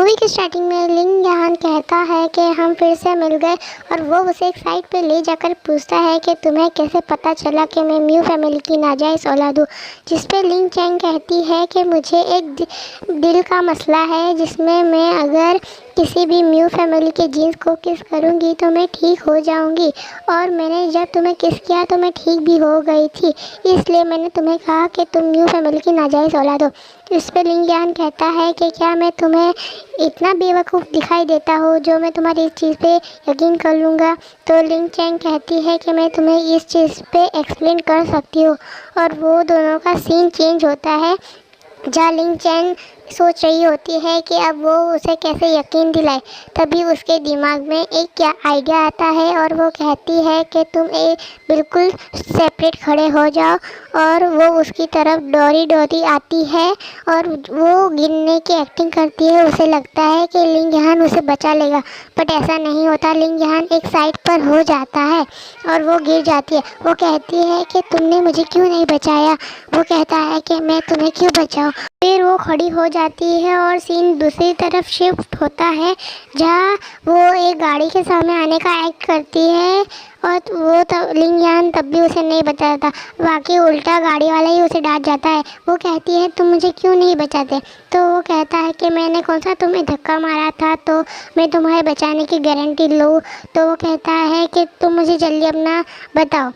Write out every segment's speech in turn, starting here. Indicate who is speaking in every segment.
Speaker 1: Movie की starting में लिंग यान कहता है कि हम फिर से मिल गए और वो उसे एक साइड पे ले जाकर पूछता है कि तुम्हें कैसे पता चला कि मैं म्यू फैमिली की नाजायज़ औलाद हूँ। जिस पे लिंग चैंग कहती है कि मुझे एक दिल का मसला है जिसमें मैं अगर किसी भी म्यू फैमिली के जीन्स को किस करूँगी तो मैं ठीक हो जाऊँगी, और मैंने जब तुम्हें किस किया तो मैं ठीक भी हो गई थी, इसलिए मैंने तुम्हें कहा कि तुम म्यू फैमिली की नाजायज़ औलाद हो। इस पर लिंग यान कहता है कि क्या मैं तुम्हें इतना बेवकूफ़ दिखाई देता हूँ जो मैं तुम्हारी इस चीज़ पे यकीन कर लूँगा। तो लिंग चैंग कहती है कि मैं तुम्हें इस चीज़ पे एक्सप्लेन कर सकती हूँ, और वो दोनों का सीन चेंज होता है जहाँ लिंग चैंग सोच रही होती है कि अब वो उसे कैसे यकीन दिलाए। तभी उसके दिमाग में एक क्या आइडिया आता है और वो कहती है कि तुम बिल्कुल सेपरेट खड़े हो जाओ, और वो उसकी तरफ डोरी डोरी आती है और वो गिरने की एक्टिंग करती है। उसे लगता है कि लिंग यान उसे बचा लेगा, बट ऐसा नहीं होता। लिंग यान एक साइड पर हो जाता है और वो गिर जाती है। वो कहती है कि तुमने मुझे क्यों नहीं बचाया। वो कहता है कि मैं तुम्हें क्यों बचाऊं। फिर वो खड़ी हो जाती है और सीन दूसरी तरफ शिफ्ट होता है जहाँ वो एक गाड़ी के सामने आने का एक्ट करती है, और वो तब लिंग यान तब भी उसे नहीं बचाता, बाकी उल्टा गाड़ी वाला ही उसे डांट जाता है। वो कहती है तुम मुझे क्यों नहीं बचाते। तो वो कहता है कि मैंने कौन सा तुम्हें धक्का मारा था तो मैं तुम्हारे बचाने की गारंटी लूँ। तो वो कहता है कि तुम मुझे जल्दी अपना बताओ।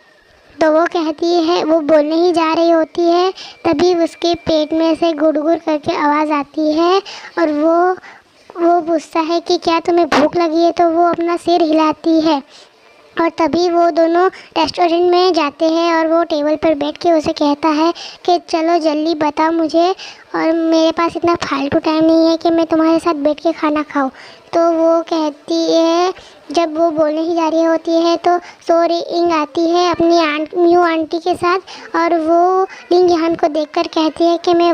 Speaker 1: तो वो कहती है, वो बोलने ही जा रही होती है, तभी उसके पेट में से गुड़गुड़ करके आवाज़ आती है और वो पूछता है कि क्या तुम्हें भूख लगी है। तो वो अपना सिर हिलाती है, और तभी वो दोनों रेस्टोरेंट में जाते हैं और वो टेबल पर बैठ के उसे कहता है कि चलो जल्दी बताओ मुझे, और मेरे पास इतना फालतू टाइम नहीं है कि मैं तुम्हारे साथ बैठ के खाना खाऊं। तो वो कहती है, जब वो बोलने ही जा रही होती है तो सोरी इंग आती है अपनी म्यू आंटी के साथ, और वो लिंग यान को देखकर कहती है कि मैं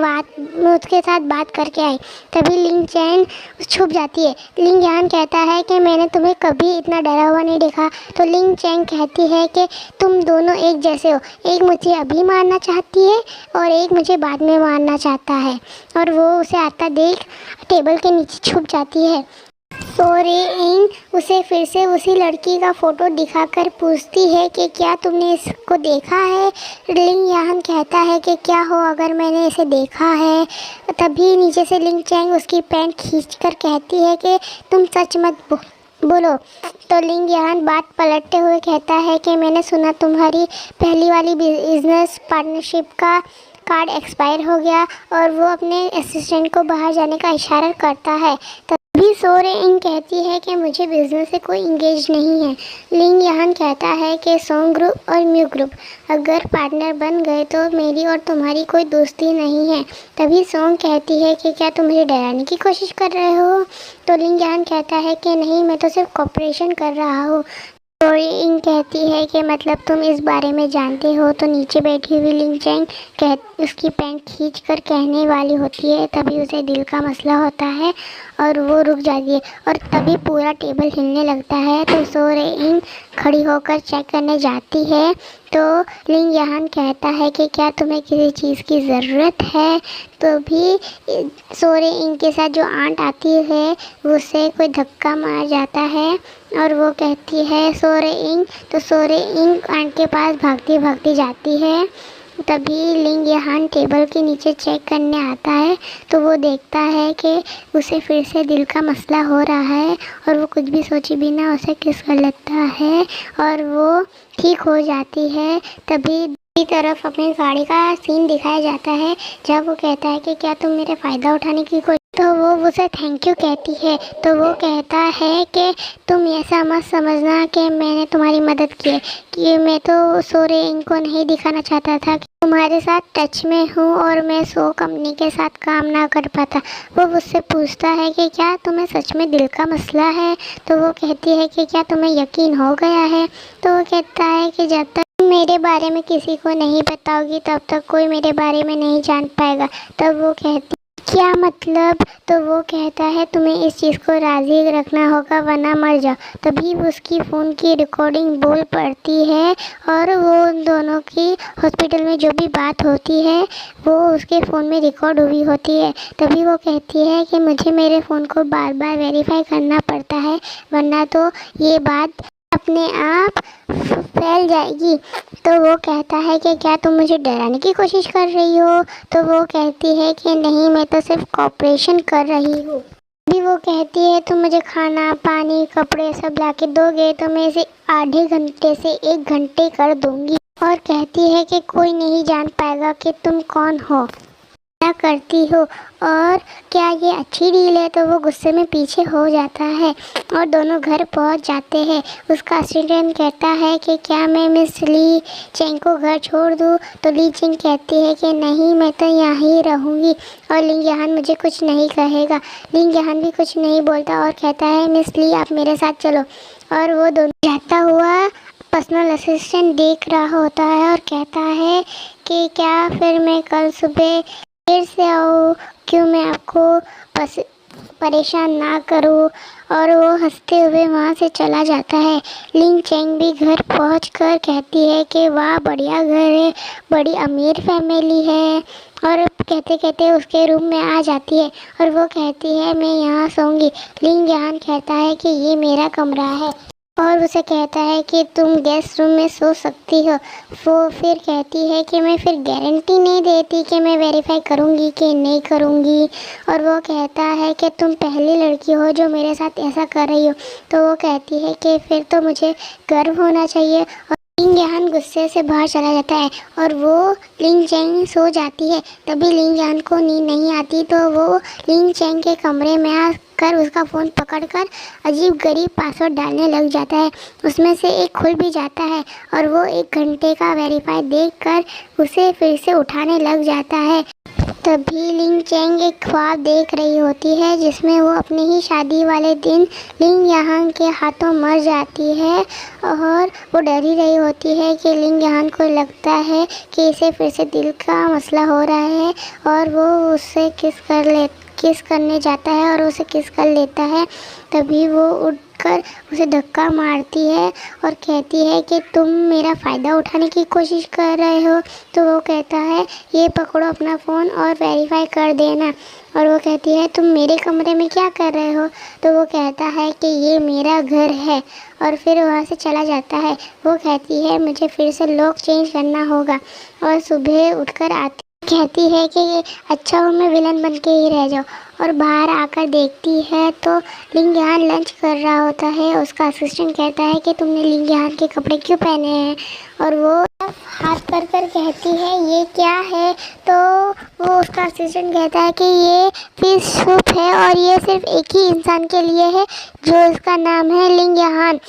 Speaker 1: उसके साथ बात करके आई। तभी लिंग चैन छुप जाती है। लिंग यान कहता है कि मैंने तुम्हें कभी इतना डरा हुआ नहीं देखा। तो लिंग चैंग कहती है कि तुम दोनों एक जैसे हो, एक मुझे अभी मारना चाहती है और एक मुझे बाद में मारना चाहता है, और वो उसे आता देख टेबल के नीचे छुप जाती है। सोरे इंग उसे फिर से उसी लड़की का फ़ोटो दिखाकर पूछती है कि क्या तुमने इसको देखा है। लिंग यान कहता है कि क्या हो अगर मैंने इसे देखा है। तभी नीचे से लिंग चैंग उसकी पैंट खींचकर कहती है कि तुम सच मत बोलो। तो लिंग यान बात पलटते हुए कहता है कि मैंने सुना तुम्हारी पहली वाली बिजनेस पार्टनरशिप का कार्ड एक्सपायर हो गया, और वो अपने असिस्टेंट को बाहर जाने का इशारा करता है। तभी सोरे इंग कहती है कि मुझे बिजनेस से कोई इंगेज नहीं है। लिंग यान कहता है कि सोंग ग्रुप और म्यू ग्रुप अगर पार्टनर बन गए तो मेरी और तुम्हारी कोई दोस्ती नहीं है। तभी सोंग कहती है कि क्या तुम मुझे डराने की कोशिश कर रहे हो। तो लिंग यान कहता है कि नहीं, मैं तो सिर्फ कोऑपरेशन कर रहा हूँ। सोरे इंग कहती है कि मतलब तुम इस बारे में जानते हो। तो नीचे बैठी हुई लिंग चैंग उसकी पैंट खींच कर कहने वाली होती है, तभी उसे दिल का मसला होता है और वो रुक जाती है, और तभी पूरा टेबल हिलने लगता है। तो सोरे इंग खड़ी होकर चेक करने जाती है। तो लिंग यान कहता है कि क्या तुम्हें किसी चीज़ की ज़रूरत है। तो भी सोरे इंग के साथ जो आंट आती है उसे कोई धक्का मार जाता है, और वो कहती है सोरे इंग। तो सोरे इंग आंट के पास भागती भागती जाती है। तभी लिंग यान टेबल के नीचे चेक करने आता है, तो वो देखता है कि उसे फिर से दिल का मसला हो रहा है, और वो कुछ भी सोचे बिना उसे किस कर लेता है और वो ठीक हो जाती है। तभी दूसरी तरफ अपनी गाड़ी का सीन दिखाया जाता है जब वो कहता है कि क्या तुम मेरे फ़ायदा उठाने की कोशिश। तो वो उसे थैंक यू कहती है। तो वो कहता है कि तुम ऐसा मत समझना कि मैंने तुम्हारी मदद की है, कि मैं तो सोरे इनको नहीं दिखाना चाहता था कि तुम्हारे साथ टच में हूँ और मैं सो कंपनी के साथ काम ना कर पाता। वो उससे पूछता है कि क्या तुम्हें सच में दिल का मसला है। तो वो कहती है कि क्या तुम्हें यकीन हो गया है। तो वो कहता है कि जब तक मेरे बारे में किसी को नहीं बताओगी तब तक कोई मेरे बारे में नहीं जान पाएगा। तब वो कहती क्या मतलब? तो वो कहता है तुम्हें इस चीज़ को राज़ी रखना होगा वरना मर जाओ। तभी उसकी फ़ोन की रिकॉर्डिंग बोल पड़ती है और वो उन दोनों की हॉस्पिटल में जो भी बात होती है वो उसके फ़ोन में रिकॉर्ड हुई होती है। तभी वो कहती है कि मुझे मेरे फ़ोन को बार बार वेरीफाई करना पड़ता है वरना तो ये बात अपने आप फैल जाएगी। तो वो कहता है कि क्या तुम मुझे डराने की कोशिश कर रही हो? तो वो कहती है कि नहीं, मैं तो सिर्फ कॉपरेशन कर रही हूँ। भी वो कहती है तुम मुझे खाना पानी कपड़े सब ला के दोगे तो मैं इसे आधे घंटे से 1 घंटे कर दूंगी। और कहती है कि कोई नहीं जान पाएगा कि तुम कौन हो, क्या करती हो और क्या ये अच्छी डील है। तो वो गुस्से में पीछे हो जाता है और दोनों घर पहुंच जाते हैं। उसका असिस्टेंट कहता है कि क्या मैं मिस ली चेंग को घर छोड़ दूं? तो ली चेंग कहती है कि नहीं, मैं तो यहाँ ही रहूँगी और लिंग यहान मुझे कुछ नहीं कहेगा। लिंग यहान भी कुछ नहीं बोलता और कहता है मिस ली आप मेरे साथ चलो। और वो दोनों जाता हुआ पर्सनल असिस्टेंट देख रहा होता है और कहता है कि क्या फिर मैं कल सुबह देर से आऊँ, क्यों मैं आपको परेशान ना करूँ। और वो हंसते हुए वहाँ से चला जाता है। लिंग चेंग भी घर पहुंचकर कहती है कि वाह बढ़िया घर है, बड़ी अमीर फैमिली है। और कहते कहते उसके रूम में आ जाती है और वो कहती है मैं यहाँ सोऊंगी। लिंग यान कहता है कि ये मेरा कमरा है और उसे कहता है कि तुम गेस्ट रूम में सो सकती हो। वो फिर कहती है कि मैं फिर गारंटी नहीं देती कि मैं वेरीफाई करूँगी कि नहीं करूँगी। और वो कहता है कि तुम पहली लड़की हो जो मेरे साथ ऐसा कर रही हो। तो वो कहती है कि फिर तो मुझे गर्व होना चाहिए। और लिंग यान गुस्से से बाहर चला जाता है और वो लिंग चेंग सो जाती है। तभी लिंग यान को नींद नहीं आती तो वो लिंग चेंग के कमरे में आकर उसका फ़ोन पकड़कर अजीब गरीब पासवर्ड डालने लग जाता है। उसमें से एक खुल भी जाता है और वो 1 घंटे का वेरीफाई देखकर उसे फिर से उठाने लग जाता है। तभी लिंग चेंग एक ख्वाब देख रही होती है जिसमें वो अपनी ही शादी वाले दिन लिंग यहाँ के हाथों मर जाती है। और वो डर ही रही होती है कि लिंग यहाँ को लगता है कि इसे फिर से दिल का मसला हो रहा है और वो उससे किस करने जाता है और उसे किस कर लेता है। तभी वो उठकर उसे धक्का मारती है और कहती है कि तुम मेरा फ़ायदा उठाने की कोशिश कर रहे हो। तो वो कहता है ये पकड़ो अपना फ़ोन और वेरीफाई कर देना। और वो कहती है तुम मेरे कमरे में क्या कर रहे हो? तो वो कहता है कि ये मेरा घर है और फिर वहाँ से चला जाता है। वो कहती है मुझे फिर से लॉक चेंज करना होगा और सुबह उठकर आती कहती है कि अच्छा हो मैं विलन बन के ही रह जाऊँ। और बाहर आकर देखती है तो लिंग यान लंच कर रहा होता है। उसका असिस्टेंट कहता है कि तुमने लिंग यान के कपड़े क्यों पहने हैं? और वो हाथ कर कहती है ये क्या है? तो वो उसका असिस्टेंट कहता है कि ये फिश सूप है और ये सिर्फ एक ही इंसान के लिए है जो इसका नाम है लिंग यान।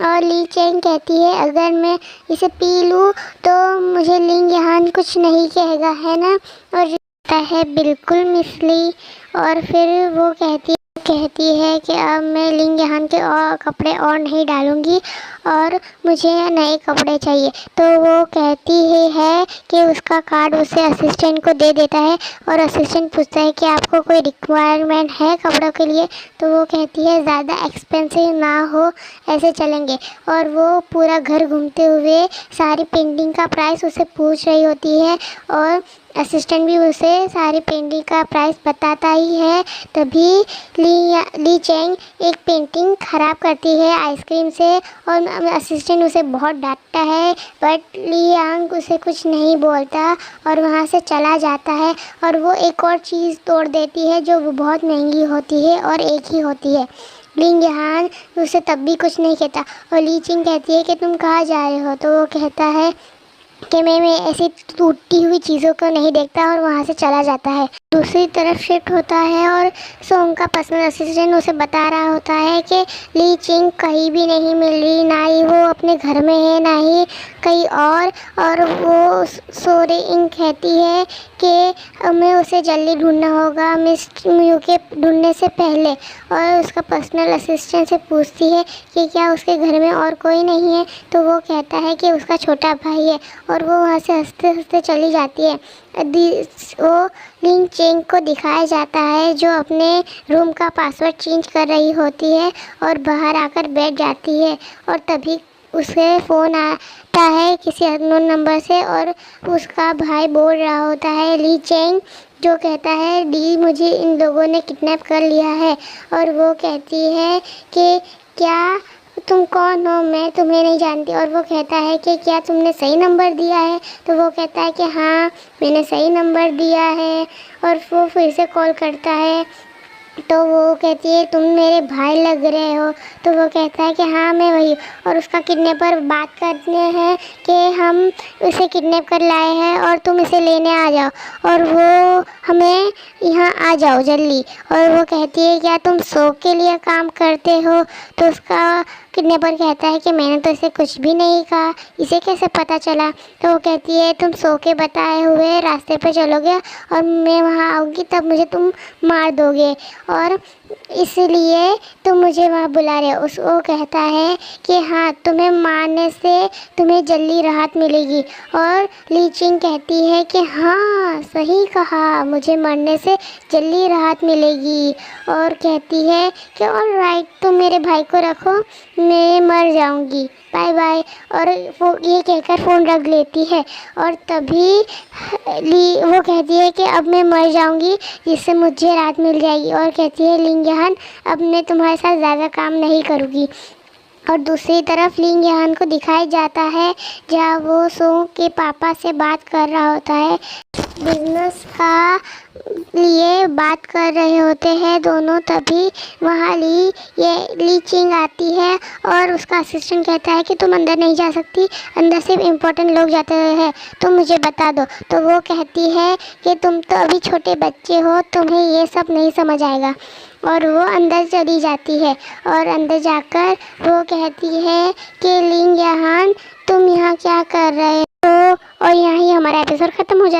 Speaker 1: और ली चेंग कहती है अगर मैं इसे पी लूँ तो मुझे लिंग यहाँ कुछ नहीं कहेगा, है ना? और कहता है बिल्कुल मिस ली। और फिर वो कहती है कि अब मैं लिंग यहाँ के और कपड़े और नहीं डालूँगी और मुझे नए कपड़े चाहिए। तो वो कहती है कि उसका कार्ड उसे असिस्टेंट को दे देता है और असिस्टेंट पूछता है कि आपको कोई रिक्वायरमेंट है कपड़ों के लिए? तो वो कहती है ज़्यादा एक्सपेंसिव ना हो ऐसे चलेंगे। और वो पूरा घर घूमते हुए सारी पेंटिंग का प्राइस उसे पूछ रही होती है और असिस्टेंट भी उसे सारी पेंटिंग का प्राइस बताता ही है। तभी ली चेंग एक पेंटिंग ख़राब करती है आइसक्रीम से और असिस्टेंट उसे बहुत डांटता है बट ली यांग उसे कुछ नहीं बोलता और वहाँ से चला जाता है। और वो एक और चीज़ तोड़ देती है जो बहुत महंगी होती है और एक ही होती है। लिंग यहाँ उसे तब भी कुछ नहीं कहता और ली चेंग कहती है कि तुम कहाँ जा रहे हो? तो वो कहता है कि मैं ऐसी टूटी हुई चीज़ों को नहीं देखता और वहाँ से चला जाता है। दूसरी तरफ शिफ्ट होता है और सोंग का पर्सनल असिस्टेंट उसे बता रहा होता है कि ली चिंग कहीं भी नहीं मिल रही, ना ही वो अपने घर में है ना ही कहीं और वो सोरे इंग कहती है कि हमें उसे जल्दी ढूंढना होगा मिस म्यू के ढूंढने से पहले। और उसका पर्सनल असिस्टेंट से पूछती है कि क्या उसके घर में और कोई नहीं है? तो वो कहता है कि उसका छोटा भाई है और वो वहाँ से हंसते हंसते चली जाती है। वो लिंग चेंग को दिखाया जाता है, जो अपने रूम का पासवर्ड चेंज कर रही होती है और बाहर आकर बैठ जाती है। और तभी उसे फ़ोन आता है किसी अननोन नंबर से, और उसका भाई बोल रहा होता है ली चेंग, जो कहता है डी मुझे इन लोगों ने किडनैप कर लिया है। और वो कहती है कि क्या तुम कौन हो, मैं तुम्हें नहीं जानती। और वो कहता है कि क्या तुमने सही नंबर दिया है। तो वो कहता है कि हाँ मैंने सही नंबर दिया है। और वो फिर से कॉल करता है, तो वो कहती है तुम मेरे भाई लग रहे हो। तो वो कहता है कि हाँ मैं वही। और उसका किडनैपर बात करते हैं कि हम उसे किडनैप कर लाए हैं और तुम इसे लेने आ जाओ, और वो हमें यहाँ आ जाओ जल्दी। और वो कहती है क्या तुम शो के लिए काम करते हो। तो उसका किडनैपर कहता है कि मैंने तो इसे कुछ भी नहीं कहा, इसे कैसे पता चला। तो वो कहती है तुम शो के बताए हुए रास्ते पर चलोगे और मैं वहाँ आऊँगी तब मुझे तुम मार दोगे, और इसलिए तुम मुझे वहाँ बुला रहे हो। वो कहता है कि हाँ तुम्हें मारने से तुम्हें जल्दी राहत मिलेगी। और ली चिंग कहती है कि हाँ सही कहा, मुझे मरने से जल्दी राहत मिलेगी। और कहती है कि ऑलराइट तुम मेरे भाई को रखो, मैं मर जाऊंगी, बाय बाय। और वो ये कहकर फ़ोन रख लेती है। और तभी वो कहती है कि अब मैं मर जाऊंगी जिससे मुझे राहत मिल जाएगी। और कहती है लिंग यहान अब मैं तुम्हारे साथ ज़्यादा काम नहीं करूँगी। और दूसरी तरफ लिंग यहान को दिखाया जाता है जहाँ वो सो के पापा से बात कर रहा होता है, बिजनेस का लिए बात कर रहे होते हैं दोनों। तभी वहाँ ली चिंग आती है और उसका असिस्टेंट कहता है कि तुम अंदर नहीं जा सकती, अंदर सिर्फ इम्पोर्टेंट लोग जाते हैं, तुम मुझे बता दो। तो वो कहती है कि तुम तो अभी छोटे बच्चे हो, तुम्हें ये सब नहीं समझ आएगा। और वो अंदर चली जाती है। और अंदर जाकर वो कहती है कि लिंग यहान तुम यहाँ क्या कर रहे हो। और यहाँ ही हमारा एपिसोड ख़त्म हो जाता है।